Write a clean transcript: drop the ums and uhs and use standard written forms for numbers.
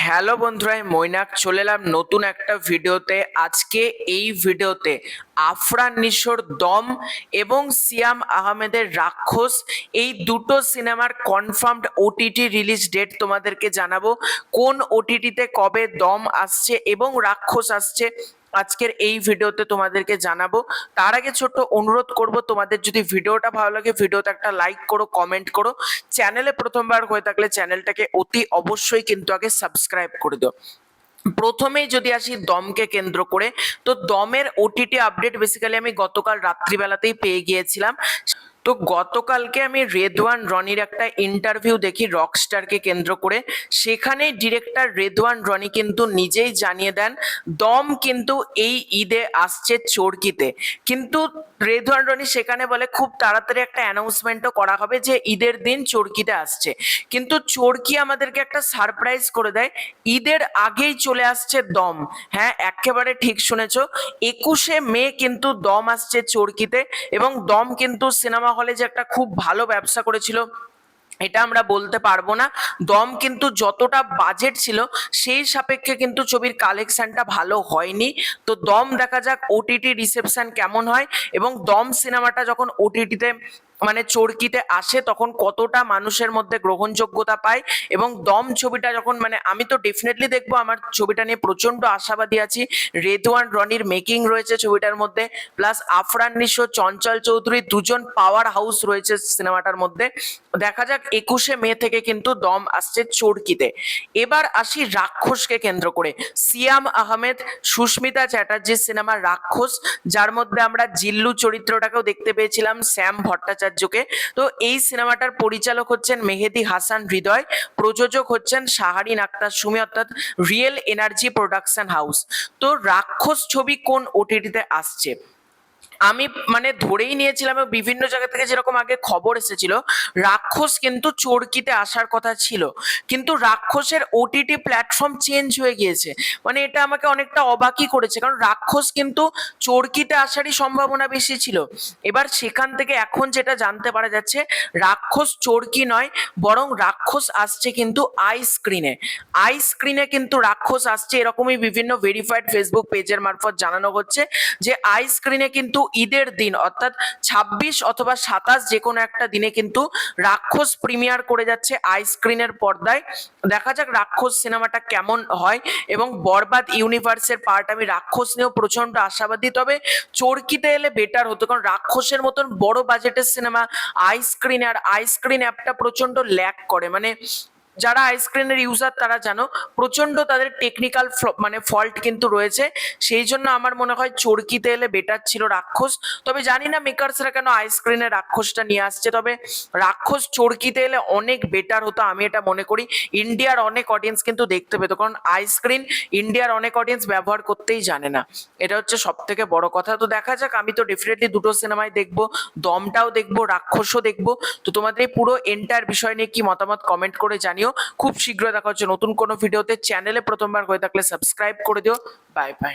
Hello বন্ধুরা, আমি মৈনাক চলে এলাম নতুন একটা ভিডিওতে। আজকে এই ভিডিওতে আফরান নিশোর দম এবং সিয়াম আহমেদের রাক্ষস, এই দুটো সিনেমার কনফার্মড ওটিটি রিলিজ ডেট তোমাদেরকে জানাবো। কোন ওটিটিতে কবে দম আসছে এবং রাক্ষস আসছে আজকের এই ভিডিওতে তোমাদেরকে জানাবো। তার আগে ছোট্ট অনুরোধ করব, তোমাদের যদি ভিডিওটা ভালো লাগে ভিডিওতে একটা লাইক করো, কমেন্ট করো। চ্যানেলে প্রথমবার হয়ে থাকলে চ্যানেলটাকে অতি অবশ্যই কিন্তু আগে সাবস্ক্রাইব করে দিও। প্রথমেই যদি আসি দমকে কেন্দ্র করে, তো দমের ওটিটি আপডেট বেসিক্যালি আমি গতকাল রাত্রিবেলাতেই পেয়ে গিয়েছিলাম। তো গতকালকে আমি রেদওয়ান রনির একটা ইন্টারভিউ দেখি রকস্টারকে কেন্দ্র করে। সেখানে ডিরেক্টর রেদওয়ান রনি কিন্তু নিজেই জানিয়ে দেন দম কিন্তু এই ঈদে আসছে চরকিতে। কিন্তু রেদওয়ান রনি সেখানে বলে খুব তাড়াতাড়ি একটা অ্যানাউন্সমেন্টও করা হবে যে ঈদের দিন চরকিতে আসছে। কিন্তু চরকি আমাদেরকে একটা সারপ্রাইজ করে দেয়, ঈদের আগেই চলে আসছে দম। হ্যাঁ, একেবারে ঠিক শুনেছ, 21শে মে কিন্তু দম আসছে চরকিতে। এবং দম কিন্তু সিনেমা হলে যে একটা খুব ভালো ব্যবসা করেছিল এটা আমরা বলতে পারবো না। দম কিন্তু যতটা বাজেট ছিল সেই সাপেক্ষে কিন্তু ছবির কালেকশনটা ভালো হয়নি। তো দম দেখা যাক ওটিটি রিসেপশন কেমন হয়, এবং দম সিনেমাটা যখন ওটিটিতে মানে চরকিতে আসে তখন কতটা মানুষের মধ্যে গ্রহণযোগ্যতা পায়। এবং দম ছবিটা যখন মানে আমি তো ডেফিনেটলি দেখবো, আমার ছবিটা নিয়ে প্রচন্ড আশাবাদী আছি। রেদওয়ান রনির মেকিং রয়েছে ছবিটার মধ্যে, প্লাস আফরান নিশো, চঞ্চল চৌধুরী দুজন পাওয়ার হাউস রয়েছে সিনেমাটার মধ্যে। দেখা যাক 21শে মে থেকে কিন্তু দম আসছে চরকিতে। এবার আসি রাক্ষসকে কেন্দ্র করে। সিয়াম আহমেদ, সুস্মিতা চ্যাটার্জির সিনেমা রাক্ষস, যার মধ্যে আমরা জিল্লু চরিত্রটাকেও দেখতে পেয়েছিলাম, শ্যাম ভট্টাচার্যকে। তো এই সিনেমাটার পরিচালক হচ্ছেন মেহেদি হাসান হৃদয়, প্রযোজক হচ্ছেন শাহরিন আক্তার সুমি, অর্থাৎ রিয়েল এনার্জি প্রোডাকশন হাউস। তো রাক্ষস ছবি কোন ওটিটিতে আসছে আমি মানে ধরেই নিয়েছিলাম, বিভিন্ন জায়গা থেকে যেরকম আগে খবর এসেছিল রাক্ষস কিন্তু চরকিতে আসার কথা ছিল, কিন্তু রাক্ষসের ওটিটি প্ল্যাটফর্ম চেঞ্জ হয়ে গিয়েছে। মানে এটা আমাকে অনেকটা অবাকই করেছে, কারণ রাক্ষস কিন্তু চরকিতে আসারই সম্ভাবনা বেশি ছিল। এবার সেখান থেকে এখন যেটা জানতে পারা যাচ্ছে, রাক্ষস চরকি নয়, বরং রাক্ষস আসছে কিন্তু আই স্ক্রিনে। আই স্ক্রিনে কিন্তু রাক্ষস আসছে, এরকমই বিভিন্ন ভেরিফাইড ফেসবুক পেজের মারফত জানানো হচ্ছে যে আই স্ক্রিনে কিন্তু ঈদের দিন অর্থাৎ 26 অথবা 27 যে কোনো একটা দিনে কিন্তু রাক্ষস প্রিমিয়ার করে যাচ্ছে আই স্ক্রিনের পর্দায়। দেখা যাক রাক্ষস সিনেমাটা কেমন হয়, এবং বরবাদ ইউনিভার্সের পার্ট আমি রাক্ষস নিয়েও প্রচন্ড আশাবাদী। তবে চরকিতে এলে বেটার হতো, কারণ রাক্ষসের মতন বড় বাজেটের সিনেমা আই স্ক্রিন, আর আই স্ক্রিন অ্যাপটা প্রচন্ড ল্যাগ করে। মানে যারা আইস্ক্রিনের ইউজার তারা জানো প্রচন্ড তাদের টেকনিক্যাল মানে ফল্ট কিন্তু রয়েছে। সেই জন্য আমার মনে হয় চরকিতে এলে বেটার ছিল রাক্ষস। তবে জানি না মেকার্সরা কেন আইস্ক্রিনে রাক্ষসটা নিয়ে আসছে, তবে রাক্ষস চরকিতে এলে অনেক বেটার হতো আমি এটা মনে করি। ইন্ডিয়ার অনেক অডিয়েন্স কিন্তু দেখতে পেতো, কারণ আইস্ক্রিন ইন্ডিয়ার অনেক অডিয়েন্স ব্যবহার করতেই জানে না, এটা হচ্ছে সব থেকে বড় কথা। তো দেখা যাক, আমি তো ডেফিনেটলি দুটো সিনেমাই দেখবো, দমটাও দেখবো, রাক্ষসও দেখবো। তো তোমাদের এই পুরো এন্টার বিষয় নিয়ে কি মতামত কমেন্ট করে জানিও। খুব শীঘ্রই দেখা হচ্ছে নতুন কোনো ভিডিওতে। চ্যানেলে প্রথমবার হয়ে থাকলে সাবস্ক্রাইব করে দিও। Bye bye.